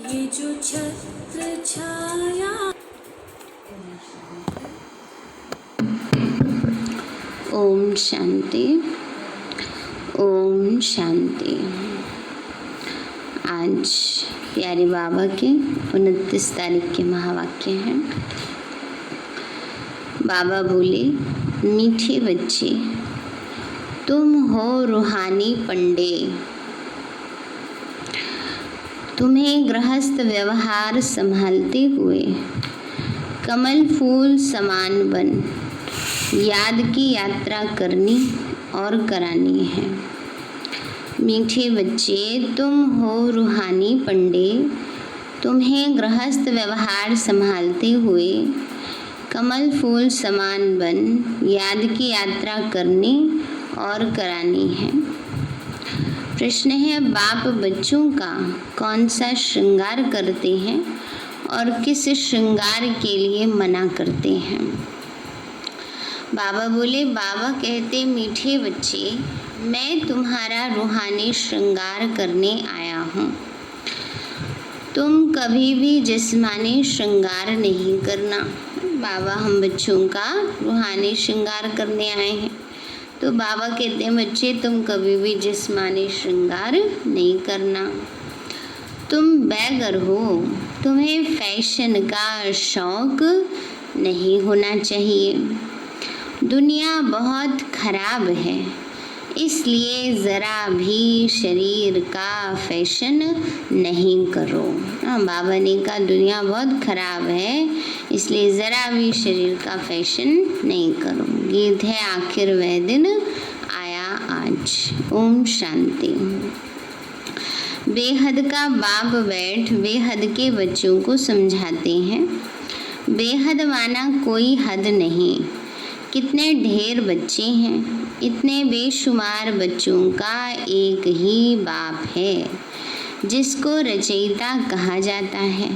ये जो छत्र छाया। ओम शांति। ओम शांति। आज प्यारे बाबा के 29 तारीख के महावाक्य हैं। बाबा बोले, मीठे बच्चे, तुम हो रूहानी पंडे। तुम्हें गृहस्थ व्यवहार संभालते हुए कमल फूल समान बन याद की यात्रा करनी और करानी है। मीठे बच्चे, तुम हो रूहानी पंडे। तुम्हें गृहस्थ व्यवहार संभालते हुए कमल फूल समान बन याद की यात्रा करनी और करानी है। प्रश्न है, बाप बच्चों का कौन सा श्रृंगार करते हैं और किस श्रृंगार के लिए मना करते हैं? बाबा बोले, बाबा कहते, मीठे बच्चे, मैं तुम्हारा रूहानी श्रृंगार करने आया हूँ। तुम कभी भी जिस्मानी श्रृंगार नहीं करना। बाबा हम बच्चों का रूहानी श्रृंगार करने आए हैं। तो बाबा कहते हैं, बच्चे तुम कभी भी जिस्मानी श्रृंगार नहीं करना। तुम बैगर हो, तुम्हें फैशन का शौक नहीं होना चाहिए। दुनिया बहुत खराब है, इसलिए ज़रा भी शरीर का फैशन नहीं करो। बाबा ने कहा दुनिया बहुत खराब है, इसलिए ज़रा भी शरीर का फैशन नहीं करो। गीत है, आखिर वह दिन आया आज। ओम शांति। बेहद का बाप बैठ बेहद के बच्चों को समझाते हैं। बेहद माना कोई हद नहीं। कितने ढेर बच्चे हैं, इतने बेशुमार बच्चों का एक ही बाप है जिसको रचयिता कहा जाता है।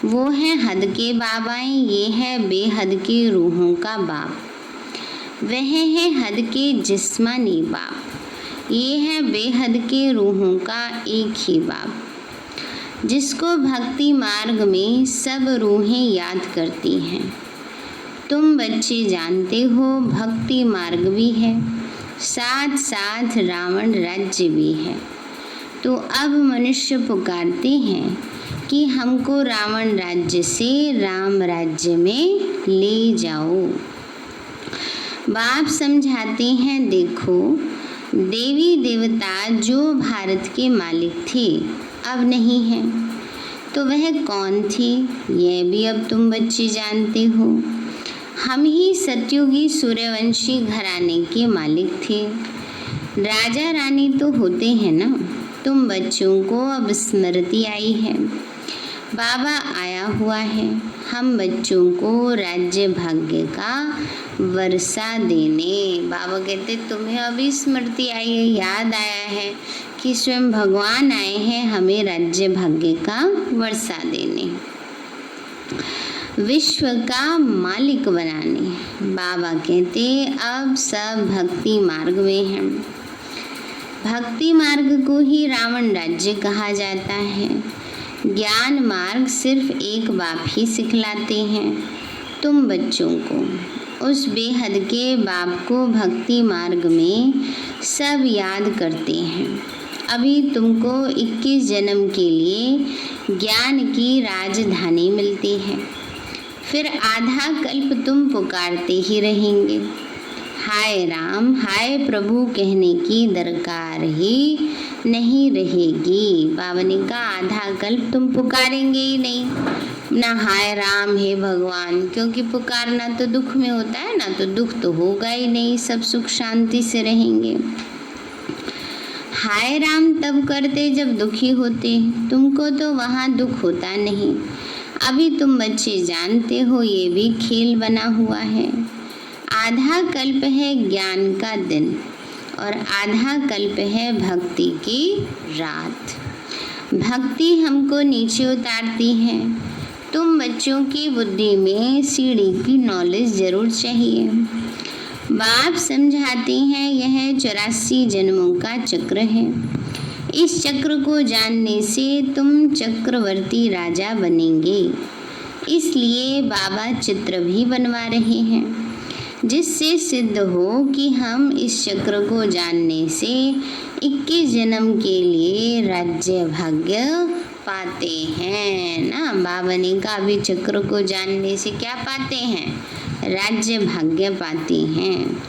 वो है हद के बाबाएं, ये है बेहद के रूहों का बाप। वह है हद के जिस्मानी बाप, ये है बेहद के रूहों का एक ही बाप, जिसको भक्ति मार्ग में सब रूहें याद करती हैं। तुम बच्चे जानते हो भक्ति मार्ग भी है, साथ साथ रावण राज्य भी है। तो अब मनुष्य पुकारते हैं कि हमको रावण राज्य से राम राज्य में ले जाओ। बाप समझाते हैं, देखो देवी देवता जो भारत के मालिक थे अब नहीं है, तो वह कौन थी यह भी अब तुम बच्चे जानते हो। हम ही सतयुगी सूर्यवंशी घराने के मालिक थे। राजा रानी तो होते हैं ना। तुम बच्चों को अब स्मृति आई है, बाबा आया हुआ है हम बच्चों को राज्य भाग्य का वर्षा देने। बाबा कहते तुम्हें अभी स्मृति आई है, याद आया है कि स्वयं भगवान आए हैं हमें राज्य भाग्य का वर्षा देने, विश्व का मालिक बनाने। बाबा कहते अब सब भक्ति मार्ग में हैं। भक्ति मार्ग को ही रावण राज्य कहा जाता है। ज्ञान मार्ग सिर्फ एक बाप ही सिखलाते हैं तुम बच्चों को। उस बेहद के बाप को भक्ति मार्ग में सब याद करते हैं। अभी तुमको 21 जन्म के लिए ज्ञान की राजधानी मिलती है, फिर आधा कल्प तुम पुकारते ही रहेंगे। हाय राम हाय प्रभु कहने की दरकार ही नहीं रहेगी। बाबा ने कहा आधा कल्प तुम पुकारेंगे ही नहीं ना, हाय राम हे भगवान, क्योंकि पुकारना तो दुख में होता है ना, तो दुख तो होगा ही नहीं, सब सुख शांति से रहेंगे। हाय राम तब करते जब दुखी होते, तुमको तो वहाँ दुख होता नहीं। अभी तुम बच्चे जानते हो ये भी खेल बना हुआ है। आधा कल्प है ज्ञान का दिन और आधा कल्प है भक्ति की रात। भक्ति हमको नीचे उतारती है। तुम बच्चों की बुद्धि में सीढ़ी की नॉलेज जरूर चाहिए। बाप समझाते हैं यह 84 जन्मों का चक्र है। इस चक्र को जानने से तुम चक्रवर्ती राजा बनेंगे। इसलिए बाबा चित्र भी बनवा रहे हैं, जिससे सिद्ध हो कि हम इस चक्र को जानने से 21 जन्म के लिए राज्य भाग्य पाते हैं ना। बाबा ने कहा अभी चक्र को जानने से क्या पाते हैं? राज्य भाग्य पाते हैं।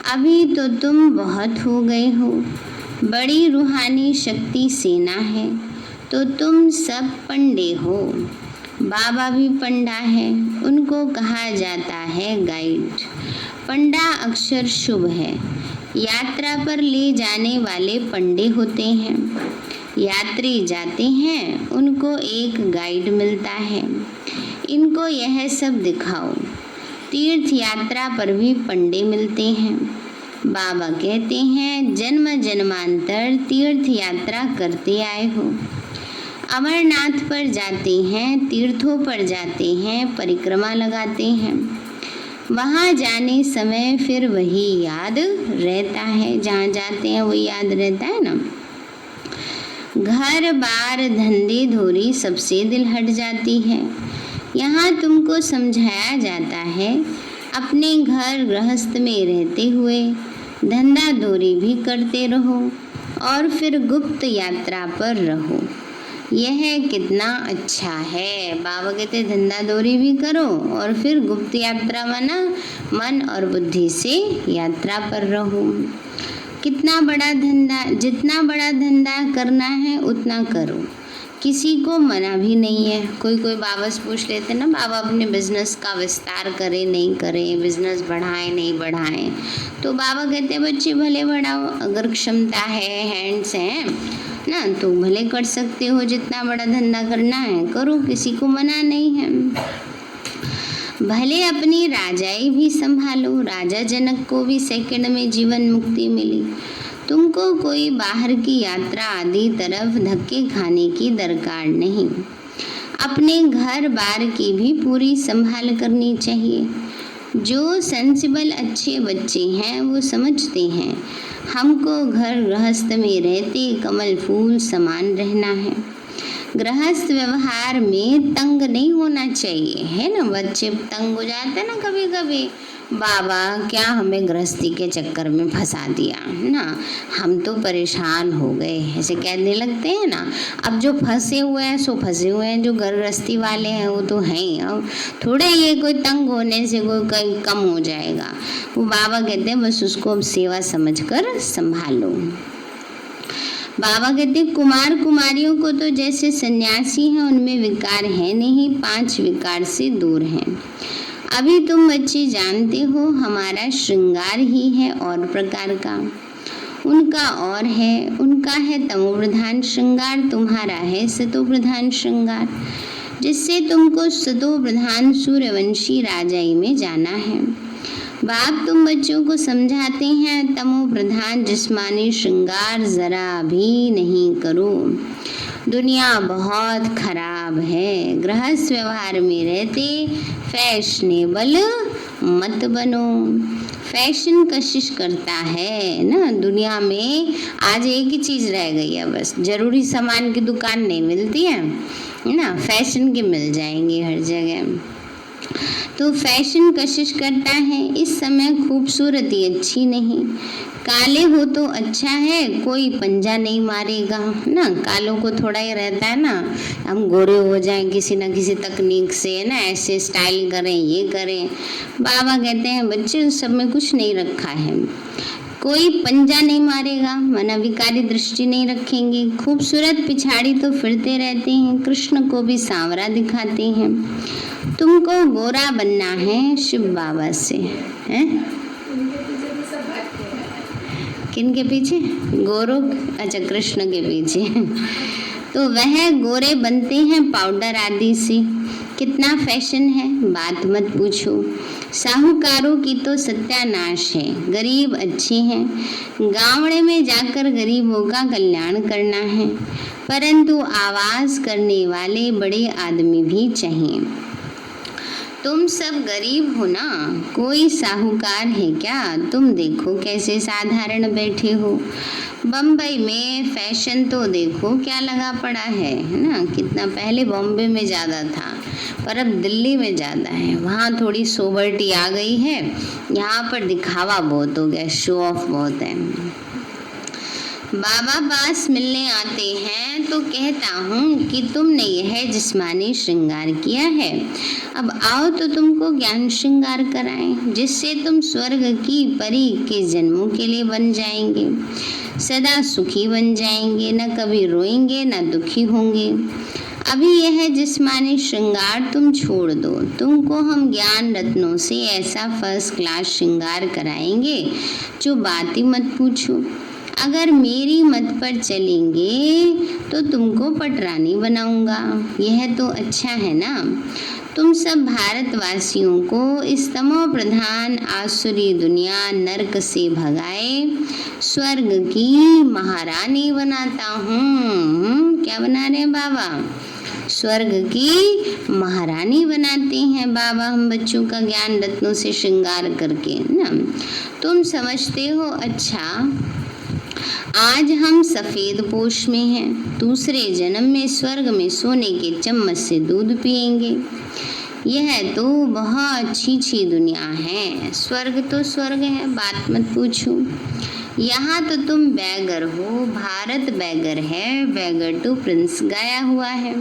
अभी तो तुम बहुत हो गए हो, बड़ी रूहानी शक्ति सेना है, तो तुम सब पंडे हो। बाबा भी पंडा है, उनको कहा जाता है गाइड। पंडा अक्षर शुभ है, यात्रा पर ले जाने वाले पंडे होते हैं। यात्री जाते हैं, उनको एक गाइड मिलता है, इनको यह सब दिखाओ। तीर्थ यात्रा पर भी पंडे मिलते हैं। बाबा कहते हैं जन्म जन्मांतर तीर्थ यात्रा करते आए हो। अमरनाथ पर जाते हैं, तीर्थों पर जाते हैं, परिक्रमा लगाते हैं। वहाँ जाने समय फिर वही याद रहता है, जहाँ जाते हैं वही याद रहता है ना। घर बार धंधे धोरी सबसे दिल हट जाती है। यहाँ तुमको समझाया जाता है अपने घर गृहस्थ में रहते हुए धंधा धोरी भी करते रहो और फिर गुप्त यात्रा पर रहो। यह कितना अच्छा है। बाबा कहते धंधा दौरी भी करो और फिर गुप्त यात्रा माना मन और बुद्धि से यात्रा पर रहो। कितना बड़ा धंधा, जितना बड़ा धंधा करना है उतना करो, किसी को मना भी नहीं है। कोई बाबा से पूछ लेते ना, बाबा अपने बिजनेस का विस्तार करें नहीं करें, बिजनेस बढ़ाएं नहीं बढ़ाएं, तो बाबा कहते बच्चे भले बढ़ाओ, अगर क्षमता है, हैंड्स हैं ना, तो भले कर सकते हो। जितना बड़ा धंधा करना है करो, किसी को मना नहीं है। भले अपनी राजाई भी संभालो। राजा जनक को भी सेकंड में जीवन मुक्ति मिली। तुमको कोई बाहर की यात्रा आदि तरफ धक्के खाने की दरकार नहीं। अपने घर बार की भी पूरी संभाल करनी चाहिए। जो सेंसिबल अच्छे बच्चे हैं वो समझते हैं हमको घर गृहस्थ में रहते कमल फूल समान रहना है। गृहस्थ व्यवहार में तंग नहीं होना चाहिए, है ना। बच्चे तंग हो जाते हैं ना कभी कभी, बाबा क्या हमें गृहस्थी के चक्कर में फंसा दिया ना, हम तो परेशान हो गए, ऐसे कहने लगते हैं ना। अब जो फंसे हुए हैं सो फंसे हुए हैं, जो गृहस्थी वाले हैं वो तो हैं। अब थोड़े ये कोई तंग होने से कोई कम हो जाएगा। वो बाबा कहते हैं बस उसको अब सेवा समझकर संभालो। बाबा कहते कुमार कुमारियों को तो जैसे सन्यासी हैं उनमें विकार है नहीं, 5 विकार से दूर हैं। अभी तुम बच्चे जानते हो हमारा श्रृंगार ही है और प्रकार का, उनका और है। उनका है तमो प्रधान श्रृंगार, तुम्हारा है सतो प्रधान श्रृंगार, जिससे तुमको सतो प्रधान सूर्यवंशी राजाई में जाना है। बाप तुम बच्चों को समझाते हैं तमो प्रधान जिस्मानी श्रृंगार जरा भी नहीं करो। दुनिया बहुत खराब है, गृहस्थ व्यवहार में रहते फैशनेबल मत बनो। फैशन कशिश करता है ना दुनिया में। आज एक ही चीज़ रह गई है बस, जरूरी सामान की दुकान नहीं मिलती है ना, फैशन के मिल जाएंगे हर जगह। तो फैशन कशिश करता है। इस समय खूबसूरती अच्छी नहीं, काले हो तो अच्छा है, कोई पंजा नहीं मारेगा ना। कालों को थोड़ा ही रहता है ना, हम गोरे हो जाएं किसी न किसी तकनीक से ना, ऐसे स्टाइल करें ये करें। बाबा कहते हैं बच्चे उस सब में कुछ नहीं रखा है, कोई पंजा नहीं मारेगा, मना विकारी दृष्टि नहीं रखेंगे। खूबसूरत पिछाड़ी तो फिरते रहते हैं, कृष्ण को भी सांवरा दिखाते हैं। तुमको गोरा बनना है शिव बाबा से, हैं? किन के पीछे? गोरों, अच्छा कृष्ण के पीछे। तो वह गोरे बनते हैं पाउडर आदि से। कितना फैशन है बात मत पूछो। साहूकारों की तो सत्यानाश है, गरीब अच्छे हैं। गांवड़े में जाकर गरीबों का कल्याण करना है, परंतु आवाज करने वाले बड़े आदमी भी चाहिए। तुम सब गरीब हो ना, कोई साहूकार है क्या? तुम देखो कैसे साधारण बैठे हो। बम्बई में फैशन तो देखो क्या लगा पड़ा है ना। कितना पहले बॉम्बे में ज़्यादा था पर अब दिल्ली में ज़्यादा है। वहाँ थोड़ी सोबरिटी आ गई है, यहाँ पर दिखावा बहुत हो गया, शो ऑफ बहुत है। बाबा पास मिलने आते हैं तो कहता हूँ कि तुमने यह जिस्मानी श्रृंगार किया है, अब आओ तो तुमको ज्ञान श्रृंगार कराएं, जिससे तुम स्वर्ग की परी के जन्मों के लिए बन जाएंगे, सदा सुखी बन जाएंगे, न कभी रोएंगे न दुखी होंगे। अभी यह जिस्मानी श्रृंगार तुम छोड़ दो, तुमको हम ज्ञान रत्नों से ऐसा फर्स्ट क्लास श्रृंगार कराएंगे जो बात ही मत पूछो। अगर मेरी मत पर चलेंगे तो तुमको पटरानी बनाऊंगा। यह तो अच्छा है ना। तुम सब भारतवासियों को इस तमो प्रधान आसुरी दुनिया नरक से भगाए स्वर्ग की महारानी बनाता हूँ। क्या बना रहे हैं बाबा? स्वर्ग की महारानी बनाते हैं बाबा हम बच्चों का ज्ञान रत्नों से श्रृंगार करके ना। तुम समझते हो अच्छा आज हम सफेद पोश में हैं, दूसरे जन्म में स्वर्ग में सोने के चम्मच से दूध पिएंगे। यह तो बहुत अच्छी दुनिया है। स्वर्ग तो स्वर्ग है, बात मत पूछो। यहाँ तो तुम बैगर हो, भारत बैगर है, बैगर टू प्रिंस गाया हुआ है।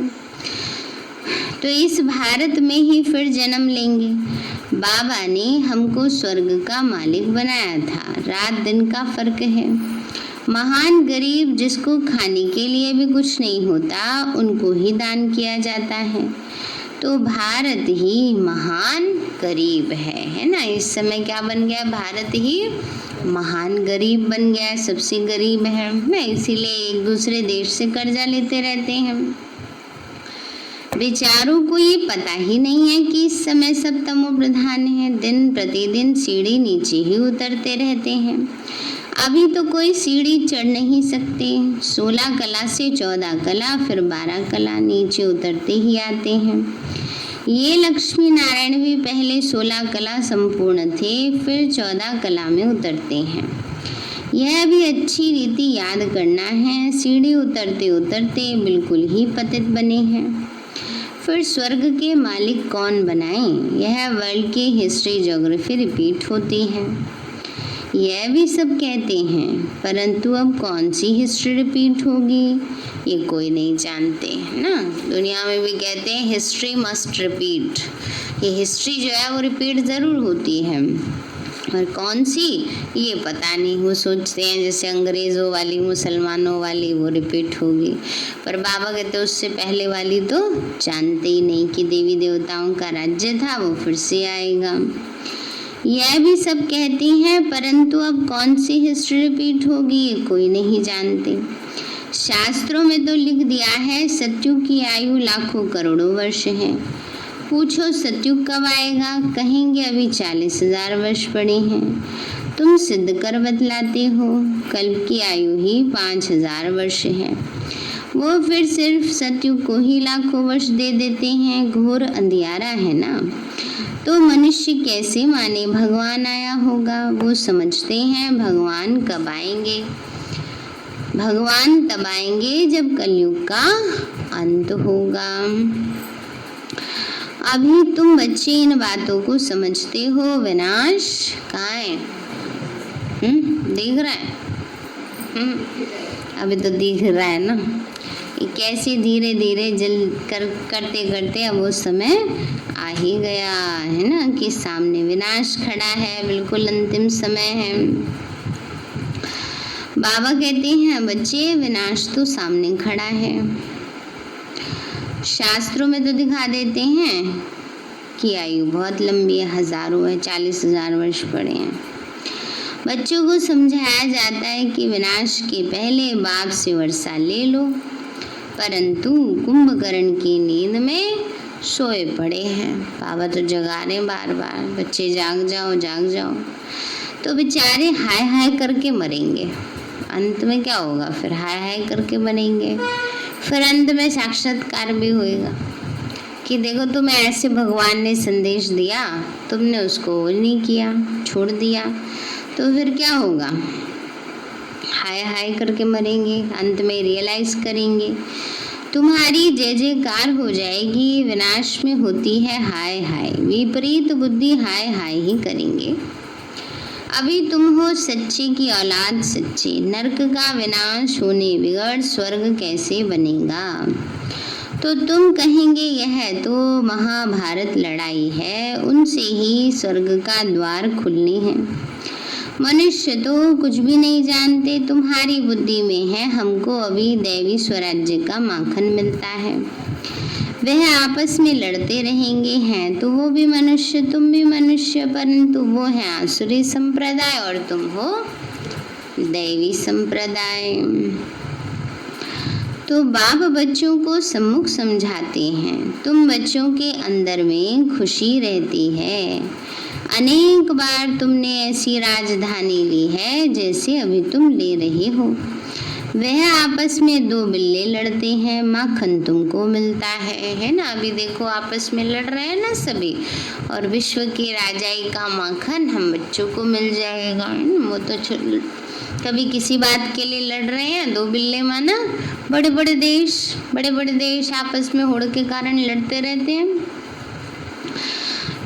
तो इस भारत में ही फिर जन्म लेंगे। बाबा ने हमको स्वर्ग का मालिक बनाया था, रात दिन का फर्क है। महान गरीब जिसको खाने के लिए भी कुछ नहीं होता उनको ही दान किया जाता है। तो भारत ही महान गरीब है ना। इस समय क्या बन गया? भारत ही महान गरीब बन गया, सबसे गरीब है ना। इसीलिए एक दूसरे देश से कर्जा लेते रहते हैं। बेचारों को ये पता ही नहीं है कि इस समय सब तमो प्रधान है, दिन प्रतिदिन सीढ़ी नीचे ही उतरते रहते हैं। अभी तो कोई सीढ़ी चढ़ नहीं सकते। 16 कला से 14 कला फिर 12 कला नीचे उतरते ही आते हैं। ये लक्ष्मी नारायण भी पहले 16 कला संपूर्ण थे, फिर 14 कला में उतरते हैं। यह भी अच्छी रीति याद करना है। सीढ़ी उतरते उतरते बिल्कुल ही पतित बने हैं। फिर स्वर्ग के मालिक कौन बनाए? यह वर्ल्ड की हिस्ट्री ज्योग्राफी रिपीट होती है। यह भी सब कहते हैं, परंतु अब कौन सी हिस्ट्री रिपीट होगी ये कोई नहीं जानते है ना। दुनिया में भी कहते हैं हिस्ट्री मस्ट रिपीट। ये हिस्ट्री जो है वो रिपीट ज़रूर होती है, और कौन सी ये पता नहीं। वो सोचते हैं जैसे अंग्रेज़ों वाली, मुसलमानों वाली वो रिपीट होगी, पर बाबा कहते उससे पहले वाली तो जानते ही नहीं कि देवी देवताओं का राज्य था, वो फिर से आएगा। यह भी सब कहती हैं, परंतु अब कौन सी हिस्ट्री रिपीट होगी ये कोई नहीं जानते। शास्त्रों में तो लिख दिया है सतयुग की आयु लाखों करोड़ों वर्ष है। पूछो सतयुग कब आएगा? कहेंगे अभी 40,000 वर्ष पड़े हैं। तुम सिद्ध कर बतलाते हो कल्प की आयु ही 5,000 वर्ष है। वो फिर सिर्फ सतयुग को ही लाखों वर्ष दे देते हैं। घोर अंधियारा है ना। तो मनुष्य कैसे माने भगवान आया होगा? वो समझते हैं भगवान कब आएंगे। भगवान तब आएंगे जब कलयुग का अंत होगा। अभी तुम बच्चे इन बातों को समझते हो। विनाश कहाँ है? दिख रहा है? अभी तो दिख रहा है ना। ये कैसे धीरे धीरे करते करते अब वो समय आ ही गया है ना कि सामने विनाश खड़ा है, बिल्कुल अंतिम समय है। बाबा कहते हैं बच्चे विनाश तो सामने खड़ा है। शास्त्रों में तो दिखा देते हैं कि आयु बहुत लंबी है, हजारों है, 40,000 वर्ष पड़े हैं। बच्चों को समझाया जाता है कि विनाश के पहले बाप से वर्षा ले लो, परंतु कुंभकर्ण की नींद में सोए पड़े हैं। बाबा तो जगा रहे बार बार, बच्चे जाग जाओ जाग जाओ। तो बेचारे हाय हाय करके मरेंगे। अंत में क्या होगा? फिर हाय हाय करके मरेंगे। फिर अंत में साक्षात्कार भी होएगा कि देखो तुम्हें ऐसे भगवान ने संदेश दिया, तुमने उसको नहीं किया, छोड़ दिया, तो फिर क्या होगा? हाय हाय करके मरेंगे, अंत में रियलाइज करेंगे। तुम्हारी जय जयकार हो जाएगी, विनाश में होती है हाय हाय, विपरीत बुद्धि हाय हाय ही करेंगे। अभी तुम हो सच्चे की औलाद सच्चे, नरक का विनाश होने बिगड़ स्वर्ग कैसे बनेगा। तो तुम कहेंगे यह तो महाभारत लड़ाई है, उनसे ही स्वर्ग का द्वार खुलने हैं। मनुष्य तो कुछ भी नहीं जानते, तुम्हारी बुद्धि में है हमको अभी दैवी स्वराज्य का माखन मिलता है। वह आपस में लड़ते रहेंगे, हैं तो वो भी मनुष्य तुम भी मनुष्य, परंतु वो है आसुरी संप्रदाय और तुम हो दैवी संप्रदाय। तो बाप बच्चों को सम्मुख समझाते हैं, तुम बच्चों के अंदर में खुशी रहती है। अनेक बार तुमने ऐसी राजधानी ली है जैसे अभी तुम ले रहे हो। वह आपस में दो बिल्ले लड़ते हैं, माखन तुमको मिलता है ना। अभी देखो आपस में लड़ रहे हैं ना सभी, और विश्व के राजाई का माखन हम बच्चों को मिल जाएगा। वो तो कभी किसी बात के लिए लड़ रहे हैं, दो बिल्ले माना बड़े बड़े देश आपस में होड़ के कारण लड़ते रहते हैं।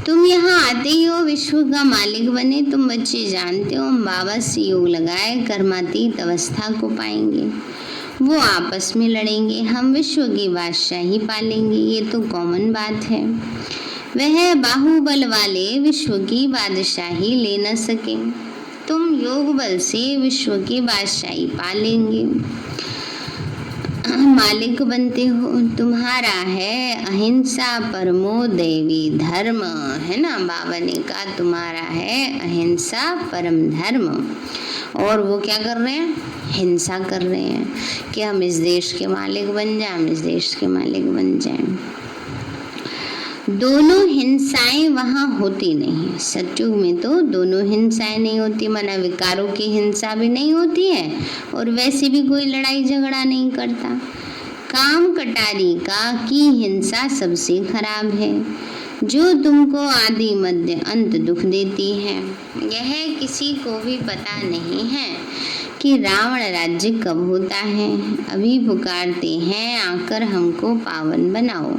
तुम यहाँ आते ही हो विश्व का मालिक बने, तुम बच्चे जानते हो हम बाबा से योग लगाए कर्मातीत अवस्था को पाएंगे। वो आपस में लड़ेंगे, हम विश्व की बादशाही पालेंगे, ये तो कॉमन बात है। वह बाहुबल वाले विश्व की बादशाही ले न सके, तुम योग बल से विश्व की बादशाही पालेंगे, मालिक बनते हो। तुम्हारा है अहिंसा परमो दैवी धर्म, है ना। बाबा ने कहा तुम्हारा है अहिंसा परम धर्म, और वो क्या कर रहे हैं, हिंसा कर रहे हैं कि हम इस देश के मालिक बन जाएं, हम इस देश के मालिक बन जाएं। दोनों हिंसाएं वहाँ होती नहीं, सतयुग में तो दोनों हिंसाएं नहीं होती, माना विकारों की हिंसा भी नहीं होती है और वैसे भी कोई लड़ाई झगड़ा नहीं करता। काम कटारी का की हिंसा सबसे खराब है, जो तुमको आदि मध्य अंत दुख देती है। यह किसी को भी पता नहीं है कि रावण राज्य कब होता है। अभी पुकारते हैं आकर हमको पावन बनाओ,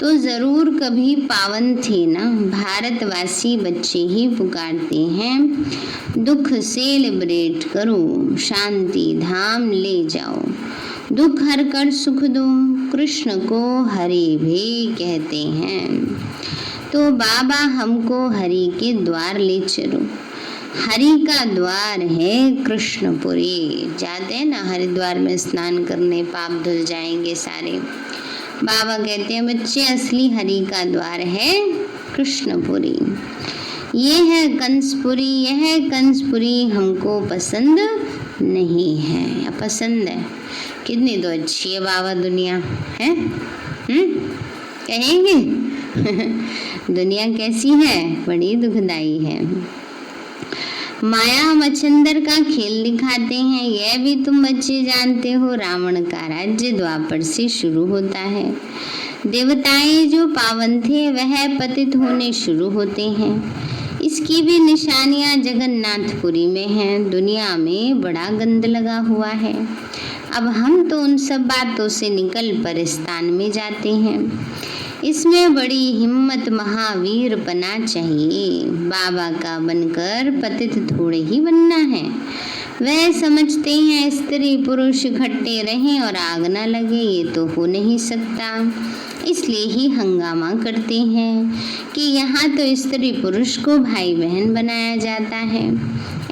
तो जरूर कभी पावन थे ना। भारतवासी बच्चे ही पुकारते हैं दुख से लिबरेट करो, शांति धाम ले जाओ, दुख हर कर सुख दो, कृष्ण को हरि भी कहते हैं। तो बाबा हमको हरि के द्वार ले चलो, हरि का द्वार है कृष्णपुरी। जाते हैं ना हरिद्वार में स्नान करने, पाप धुल जाएंगे सारे। बाबा कहते हैं बच्चे असली हरि का द्वार है कृष्णपुरी। ये है कंसपुरी, यह कंसपुरी हमको पसंद नहीं है, या पसंद है। कितनी तो अच्छी है बाबा दुनिया, है कहेंगे दुनिया कैसी है, बड़ी दुखदाई है। माया मच्छंदर का खेल दिखाते हैं, यह भी तुम बच्चे जानते हो। रावण का राज्य द्वापर से शुरू होता है। देवताएं जो पावन थे वह पतित होने शुरू होते हैं। इसकी भी निशानियां जगन्नाथपुरी में हैं। दुनिया में बड़ा गंद लगा हुआ है। अब हम तो उन सब बातों से निकल परिस्तान में जाते हैं। इसमें बड़ी हिम्मत महावीर बना चाहिए। बाबा का बनकर पतित थोड़े ही बनना है। वह समझते हैं स्त्री पुरुष इकट्ठे रहें और आग न लगे, ये तो हो नहीं सकता। इसलिए ही हंगामा करते हैं कि यहाँ तो स्त्री पुरुष को भाई बहन बनाया जाता है।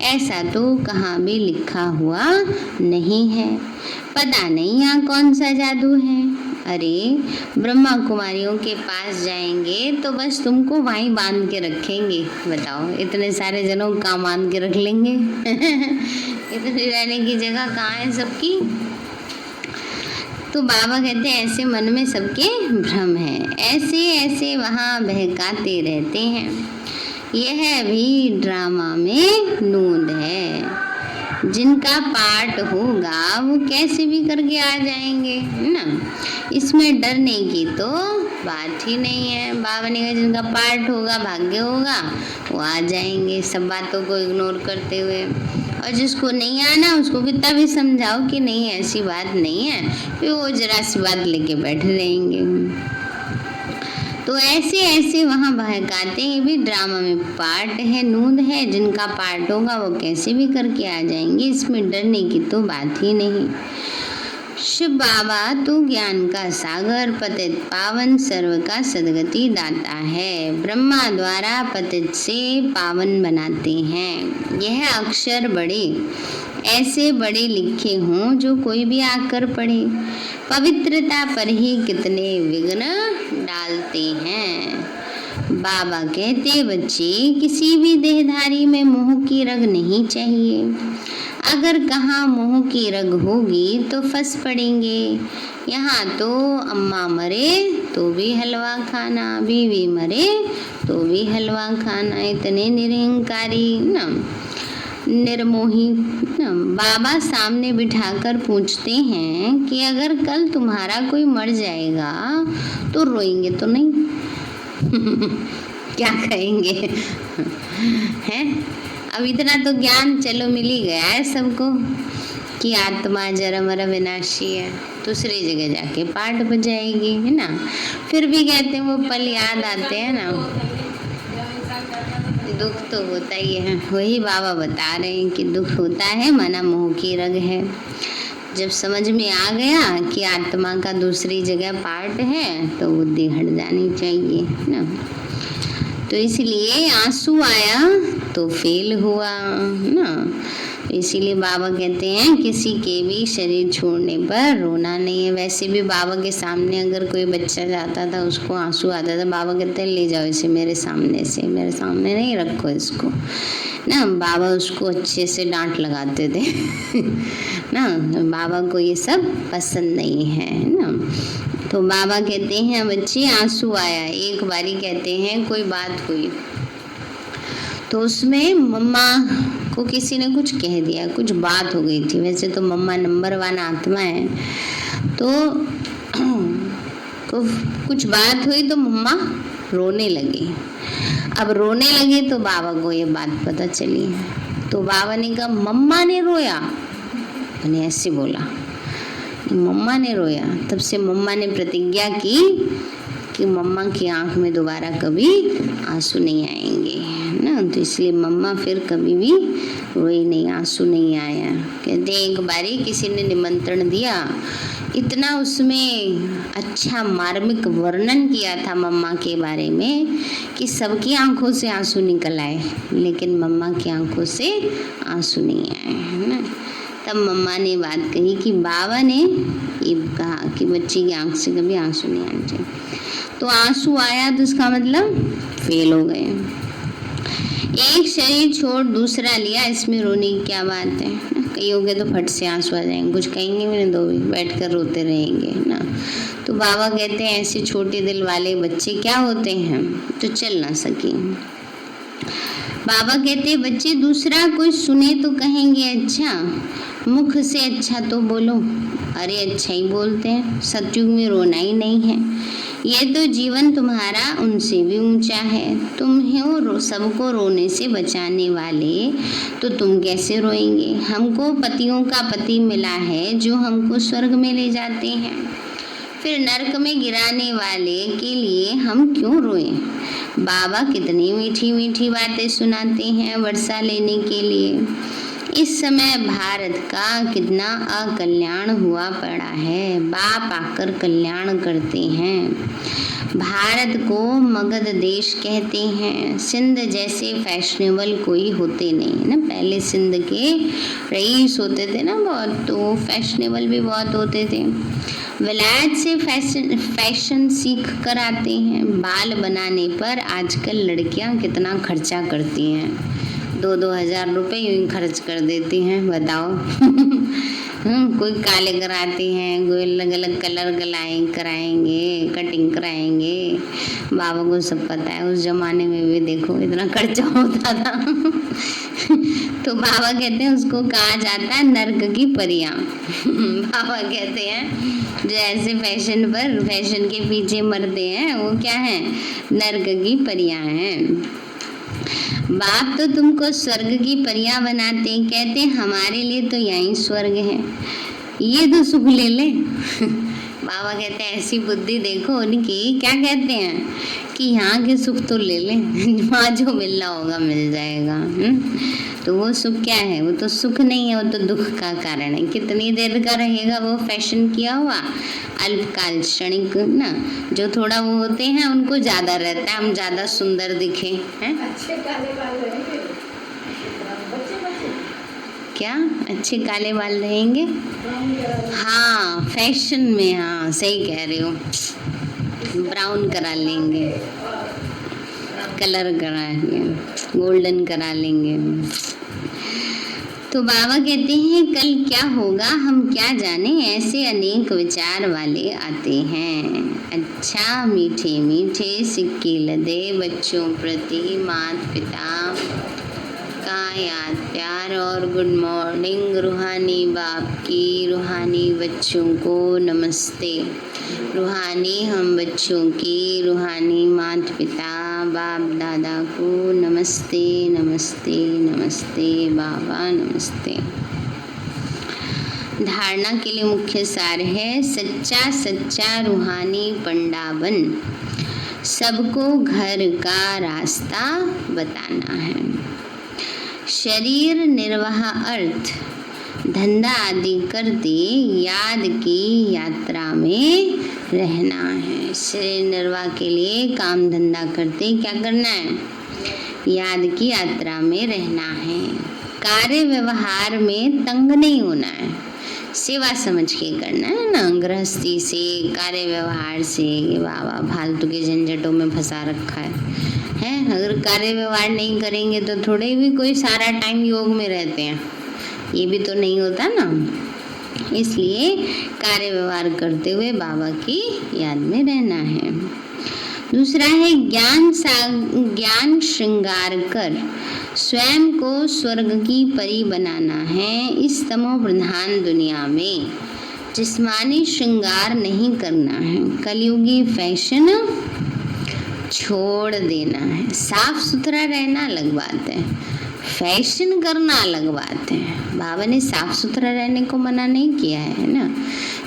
ऐसा तो कहाँ भी लिखा हुआ नहीं है। पता नहीं यहाँ कौन सा जादू है। अरे ब्रह्मा कुमारियों के पास जाएंगे तो बस तुमको वहीं बांध के रखेंगे। बताओ इतने सारे जनों को कहाँ बांध के रख लेंगे इतनी रहने की जगह कहाँ है सबकी। तो बाबा कहते हैं ऐसे मन में सबके भ्रम है, ऐसे ऐसे वहाँ बहकाते रहते हैं। यह भी ड्रामा में नूंद है। जिनका पाठ होगा वो कैसे भी करके आ जाएंगे ना, इसमें डरने की तो बात ही नहीं है। बाबा ने कहा जिनका पाठ होगा भाग्य होगा वो आ जाएंगे, सब बातों को इग्नोर करते हुए। और जिसको नहीं आना उसको कितना भी समझाओ कि नहीं ऐसी बात नहीं है, फिर वो जरा सी बात लेके बैठे रहेंगे। तो ऐसे ऐसे वहाँ बहकाते हैं। ये भी ड्रामा में पार्ट है, नूंद है। जिनका पार्ट होगा वो कैसे भी करके आ जाएंगे, इसमें डरने की तो बात ही नहीं। शिव बाबा तो ज्ञान का सागर, पतित पावन, सर्व का सदगति दाता है। ब्रह्मा द्वारा पतित से पावन बनाते हैं। यह अक्षर बड़े ऐसे बड़े लिखे हों जो कोई भी आकर पढ़े, पवित्रता पर ही कितने विघ्न डालते हैं। बाबा कहते बच्चे, किसी भी देहधारी में मोह की रग नहीं चाहिए। अगर कहाँ मोह की रग होगी तो फंस पड़ेंगे। यहाँ तो अम्मा मरे तो भी हलवा खाना, बीवी मरे तो भी हलवा खाना। इतने निरहंकारी ना, निर्मोही ना। बाबा सामने बिठाकर पूछते हैं कि अगर कल तुम्हारा कोई मर जाएगा तो रोएंगे तो नहीं? क्या कहेंगे? हैं? अब इतना तो ज्ञान चलो मिल ही गया है सबको कि आत्मा जरा मरा विनाशी है, दूसरी जगह जाके पाठ बजाएगी, है ना। फिर भी कहते हैं वो पल याद आते हैं ना, दुख तो होता ही है। वही बाबा बता रहे हैं कि दुख होता है, माना मोह की रग है। जब समझ में आ गया कि आत्मा का दूसरी जगह पार्ट है तो बुद्धि हट जानी चाहिए ना। तो इसलिए आंसू आया तो फेल हुआ ना। इसीलिए बाबा कहते हैं किसी के भी शरीर छोड़ने पर रोना नहीं है। वैसे भी बाबा के सामने अगर कोई बच्चा जाता था, उसको आंसू आता था, बाबा कहते हैं ले जाओ इसे मेरे सामने से, मेरे सामने नहीं रखो इसको ना। बाबा उसको अच्छे से डांट लगाते थे ना। बाबा को ये सब पसंद नहीं है ना। तो बाबा कहते हैं बच्चे आंसू आया। एक बारी कहते हैं कोई बात हुई तो उसमें मम्मा को किसी ने कुछ कह दिया, कुछ बात हो गई थी। वैसे तो मम्मा नंबर 1 आत्मा है, तो कुछ बात हुई तो मम्मा रोने लगी। अब रोने लगी तो बाबा को ये बात पता चली। तो बाबा ने कहा मम्मा ने रोया? मैंने ऐसे बोला मम्मा ने रोया। तब से मम्मा ने प्रतिज्ञा की कि मम्मा की आंख में दोबारा कभी आंसू नहीं आएंगे ना। तो इसलिए मम्मा फिर कभी भी रोई नहीं, आंसू नहीं आया। कहते एक बारी किसी ने निमंत्रण दिया, इतना उसमें अच्छा मार्मिक वर्णन किया था मम्मा के बारे में कि सबकी आंखों से आंसू निकल आए, लेकिन मम्मा की आंखों से आंसू नहीं आए, है ना। तब मम्मा ने बात कही कि बाबा ने ये कहा कि बच्ची की आंख से कभी आंसू नहीं आने चाहिए। तो आंसू आया तो इसका मतलब फेल हो गए। एक शरीर छोड़ दूसरा लिया, इसमें रोने की क्या बात है। कईयों के तो फट से आंसू आ जाएंगे, कुछ कहेंगे भी नहीं, दो भी बैठ कर रोते रहेंगे ना। तो बाबा कहते हैं ऐसे छोटे दिल वाले बच्चे क्या होते हैं तो चल ना सके। बाबा कहते हैं बच्चे दूसरा कोई सुने तो कहेंगे अच्छा, मुख से अच्छा तो बोलो। अरे अच्छा ही बोलते हैं, सतयुग में रोना ही नहीं है। ये तो जीवन तुम्हारा उनसे भी ऊंचा है। तुम हो सबको रोने से बचाने वाले, तो तुम कैसे रोएंगे। हमको पतियों का पति मिला है जो हमको स्वर्ग में ले जाते हैं, फिर नरक में गिराने वाले के लिए हम क्यों रोएं। बाबा कितनी मीठी मीठी बातें सुनाते हैं वर्षा लेने के लिए। इस समय भारत का कितना अकल्याण हुआ पड़ा है, बाप आकर कल्याण करते हैं। भारत को मगध देश कहते हैं। सिंध जैसे फैशनेबल कोई होते नहीं ना। पहले सिंध के रईस होते थे ना बहुत, तो फैशनेबल भी बहुत होते थे। विलायत से फैशन सीख कर आते हैं। बाल बनाने पर आजकल लड़कियां कितना खर्चा करती हैं, 2-2 हज़ार रुपये यूँ खर्च कर देती हैं, बताओ। कोई काले कराती हैं, कोई अलग अलग कलर कराएंगे, कटिंग कराएंगे। बाबा को सब पता है, उस जमाने में भी देखो इतना खर्चा होता था। तो बाबा कहते हैं उसको कहा जाता है नर्क की परियां। बाबा कहते हैं जो ऐसे फैशन के पीछे मरते हैं वो क्या है, नर्क की परियां हैं। बाप तो तुमको स्वर्ग की परियां बनाते, कहते हमारे लिए तो यही स्वर्ग है, ये तो सुख ले ले। बाबा कहते हैं ऐसी बुद्धि देखो उनकी, क्या कहते हैं कि यहाँ के सुख तो ले ले, वहाँ जो मिलना होगा मिल जाएगा। तो वो सुख क्या है? वो तो सुख नहीं है, वो तो दुख का कारण है। कितनी देर का रहेगा वो फैशन किया हुआ, अल्पकाल क्षणिक ना। जो थोड़ा वो होते हैं उनको ज्यादा रहता है, हम ज्यादा सुंदर दिखे हैं। अच्छे काले बाल रहेंगे, क्या अच्छे काले बाल रहेंगे? हाँ फैशन में, हाँ सही कह रहे हो, ब्राउन करा लेंगे, कलर करा लेंगे, गोल्डन करा लेंगे। तो बाबा कहते हैं कल क्या होगा हम क्या जाने, ऐसे अनेक विचार वाले आते हैं। अच्छा मीठे मीठे सिक्के लदे बच्चों प्रति माता पिता का याद प्यार और गुड मॉर्निंग। रूहानी बाप की रूहानी बच्चों को नमस्ते। रूहानी हम बच्चों की रूहानी माता पिता बाप दादा को नमस्ते नमस्ते नमस्ते बाबा नमस्ते। धारणा के लिए मुख्य सार है सच्चा सच्चा रूहानी पंडा बन, सबको घर का रास्ता बताना है। शरीर निर्वाह अर्थ धंधा आदि करते याद की यात्रा में रहना है। शरीर निर्वाह के लिए काम धंधा करते क्या करना है? याद की यात्रा में रहना है। कार्य व्यवहार में तंग नहीं होना है, सेवा समझ के करना है ना। गृहस्थी से कार्य व्यवहार से बाबा फालतू के झंझटों में फंसा रखा है। अगर कार्य व्यवहार नहीं करेंगे तो थोड़े भी कोई सारा टाइम योग में रहते हैं, ये भी तो नहीं होता ना। इसलिए कार्य व्यवहार करते हुए बाबा की याद में रहना है। दूसरा है ज्ञान श्रृंगार कर स्वयं को स्वर्ग की परी बनाना है। इस तमो प्रधान दुनिया में जिस्मानी श्रृंगार नहीं करना है, कलयुगी फैशन छोड़ देना है। साफ सुथरा रहना अलग बात है, फैशन करना अलग बात है। बाबा ने साफ सुथरा रहने को मना नहीं किया है ना।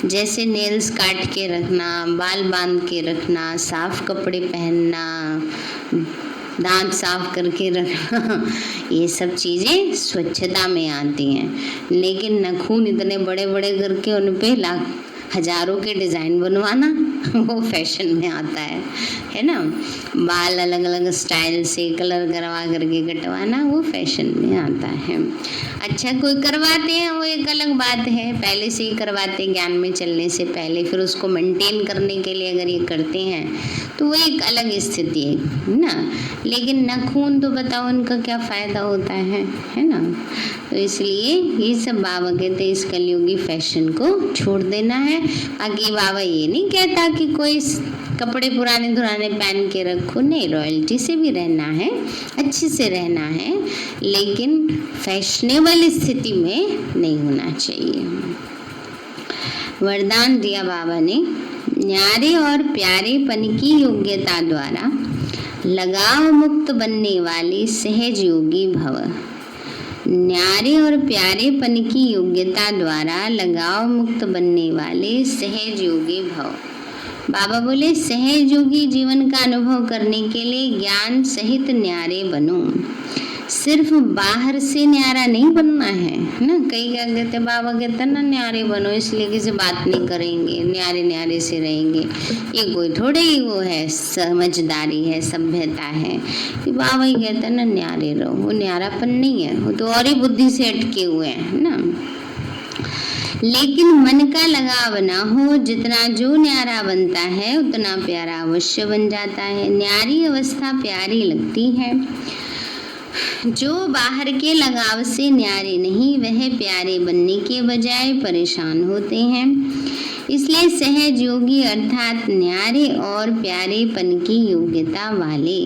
जैसे नेल्स काट के रखना, बाल बांध के रखना, साफ कपड़े पहनना, दांत साफ करके रखना, ये सब चीज़ें स्वच्छता में आती हैं। लेकिन नाखून इतने बड़े बड़े करके उन पे हजारों के डिज़ाइन बनवाना वो फैशन में आता है ना। बाल अलग अलग स्टाइल से कलर करवा करके कटवाना वो फैशन में आता है। अच्छा कोई करवाते हैं वो एक अलग बात है, पहले से ही करवाते ज्ञान में चलने से पहले, फिर उसको मेंटेन करने के लिए अगर ये करते हैं तो वो एक अलग स्थिति है ना। लेकिन नाखून तो बताओ उनका क्या फ़ायदा होता है ना। तो इसलिए ये सब बाबा कहते हैं इस कलयुगी फैशन को छोड़ देना है। बाकी बाबा ये नहीं कहता कि कोई कपड़े पुराने दुराने पहन के रखो, नहीं, रॉयल्टी से भी रहना है, अच्छे से रहना है, लेकिन फैशनेबल स्थिति में नहीं होना चाहिए। वरदान दिया बाबा ने, न्यारे और प्यारेपन की योग्यता द्वारा लगाव मुक्त बनने वाली सहज योगी भव। न्यारे और प्यारेपन की योग्यता द्वारा लगाव मुक्त बनने वाले सहज योगी भव। बाबा बोले सहज योगी जीवन का अनुभव करने के लिए ज्ञान सहित न्यारे बनो। सिर्फ बाहर से न्यारा नहीं बनना है ना। कई क्या कहते बाबा कहते ना न्यारे बनो, इसलिए किसी बात नहीं करेंगे, न्यारे न्यारे से रहेंगे। ये कोई थोड़े ही वो है समझदारी है, सभ्यता है कि बाबा ही कहते ना न्यारे रहो। वो न्यारापन नहीं है, वो तो और ही बुद्धि से अटके हुए हैं ना। लेकिन मन का लगाव ना हो, जितना जो न्यारा बनता है उतना प्यारा अवश्य बन जाता है। न्यारी अवस्था प्यारी लगती है। जो बाहर के लगाव से न्यारे नहीं, वह प्यारे बनने के बजाय परेशान होते हैं। इसलिए सहज योगी अर्थात न्यारे और प्यारेपन की योग्यता वाले,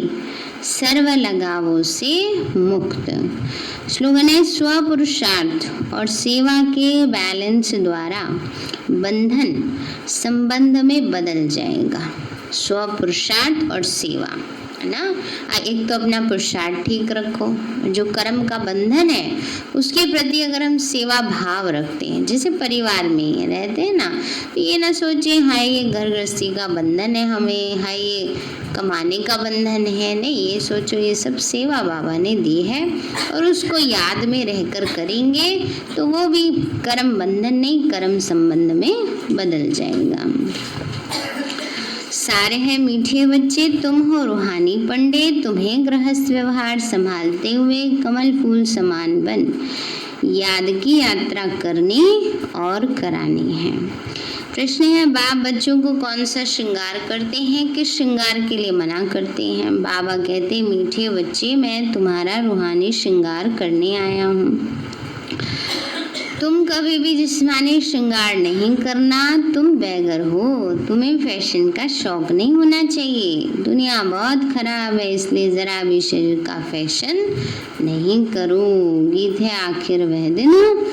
सर्व लगावों से मुक्त। स्लोगन है, स्वपुरुषार्थ और सेवा के बैलेंस द्वारा बंधन संबंध में बदल जाएगा। स्वपुरुषार्थ और सेवा, है ना। एक तो अपना पुरुषार्थ ठीक रखो, जो कर्म का बंधन है उसके प्रति अगर हम सेवा भाव रखते हैं, जैसे परिवार में ही रहते हैं ना, तो ये ना सोचे हाय ये घर गृहस्थी का बंधन है हमें, हाय ये कमाने का बंधन है, नहीं, ये सोचो ये सब सेवा बाबा ने दी है और उसको याद में रहकर करेंगे तो वो भी कर्म बंधन नहीं कर्म संबंध में बदल जाएगा। सारे हैं मीठे बच्चे, तुम हो रूहानी पंडित, तुम्हें गृहस्थ व्यवहार संभालते हुए कमल फूल समान बन याद की यात्रा करनी और करानी है। प्रश्न है, बाप बच्चों को कौन सा श्रृंगार करते हैं, किस श्रृंगार के लिए मना करते हैं? बाबा कहते हैं, मीठे बच्चे मैं तुम्हारा रूहानी श्रृंगार करने आया हूँ। तुम कभी भी जिस्मानी श्रृंगार नहीं करना, तुम बैगर हो, तुम्हें फैशन का शौक नहीं होना चाहिए। दुनिया बहुत खराब है, इसलिए जरा भी शरीर का फैशन नहीं करो। गीत है, आखिर वह दिन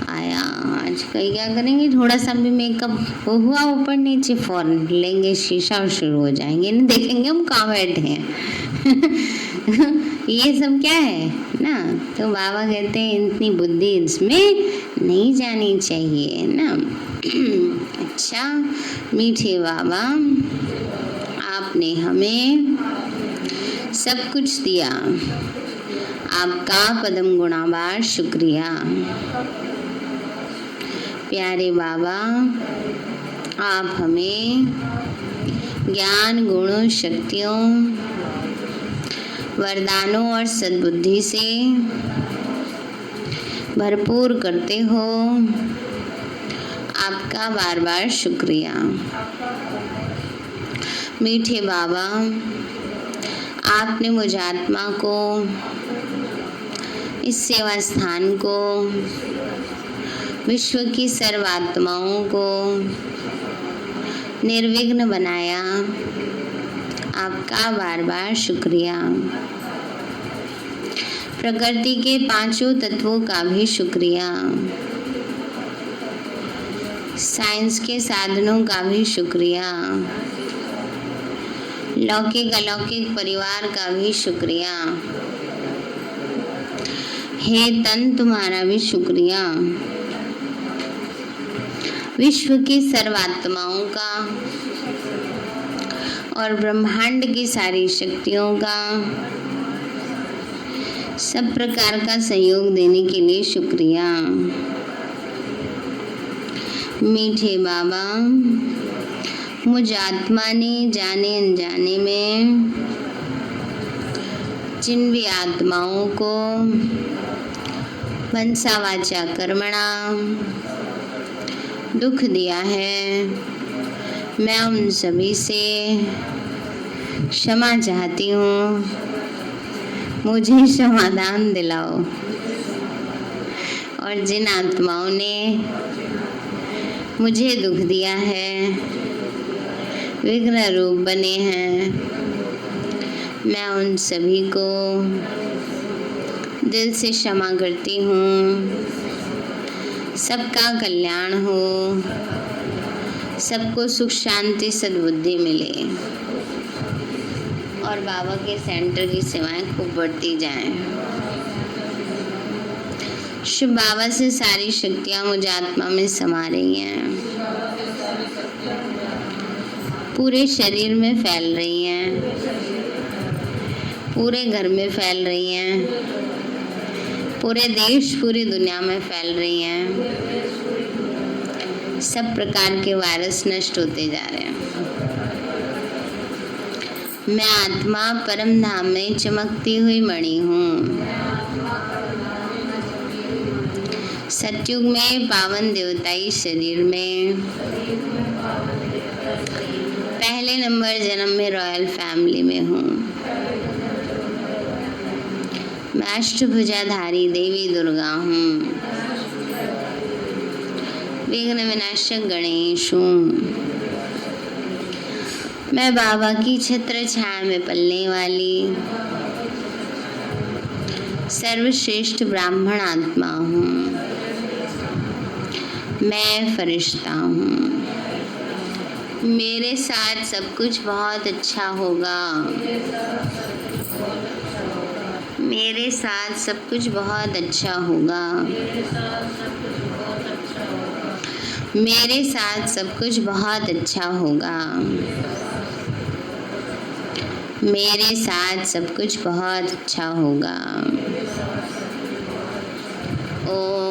आया। आज कल क्या करेंगे, थोड़ा सा भी मेकअप हुआ ऊपर नीचे फौरन लेंगे शीशा और शुरू हो जाएंगे, नहीं देखेंगे हम कहाँ बैठे हैं। ये सब क्या है ना। तो बाबा कहते हैं इतनी बुद्धि इसमें नहीं जानी चाहिए ना। अच्छा मीठे बाबा, आपने हमें सब कुछ दिया, आपका पदम गुणाबार शुक्रिया। प्यारे बाबा, आप हमें ज्ञान गुणों शक्तियों वरदानों और सद्बुद्धि से भरपूर करते हो, आपका बार बार शुक्रिया। मीठे बाबा, आपने मुझ आत्मा को, इस सेवा स्थान को, विश्व की सर्व आत्माओं को निर्विघ्न बनाया, आपका बार बार शुक्रिया। प्रकृति के पांचों तत्वों का भी शुक्रिया, साइंस के साधनों का भी शुक्रिया, लौकिक अलौकिक परिवार का भी शुक्रिया। हे तन, तुम्हारा भी शुक्रिया। विश्व की सर्वात्माओं का और ब्रह्मांड की सारी शक्तियों का सब प्रकार का सहयोग देने के लिए शुक्रिया। मीठे बाबा, मुझ आत्मा ने जाने अनजाने में जिन भी आत्माओं को मनसा वाचा कर्मणा दुख दिया है, मैं उन सभी से क्षमा चाहती हूँ, मुझे समाधान दिलाओ। और जिन आत्माओं ने मुझे दुख दिया है, विघ्न रूप बने हैं, मैं उन सभी को दिल से क्षमा करती हूँ। सबका कल्याण हो, सबको सुख शांति सद्बुद्धि मिले और बाबा के सेंटर की सेवाएं खूब बढ़ती जाएं। शिव बाबा से सारी शक्तियां मुझ आत्मा में समा रही हैं, पूरे शरीर में फैल रही हैं, पूरे घर में फैल रही हैं, पूरे देश पूरी दुनिया में फैल रही हैं। सब प्रकार के वायरस नष्ट होते जा रहे हैं। मैं आत्मा परम धाम में चमकती हुई मणि हूँ। सतयुग में पावन देवताई शरीर में पहले नंबर जन्म में रॉयल फैमिली में हूँ। मैं अष्टभुजाधारी देवी दुर्गा हूँ। विघ्न विनाशक गणेश हूँ। मैं बाबा की छत्र छाया में पलने वाली सर्वश्रेष्ठ ब्राह्मण आत्मा हूँ। मैं फरिश्ता हूँ। मेरे साथ सब कुछ बहुत अच्छा होगा। मेरे साथ सब कुछ बहुत अच्छा होगा। मेरे साथ सब कुछ बहुत अच्छा होगा। मेरे साथ सब कुछ बहुत अच्छा होगा। ओम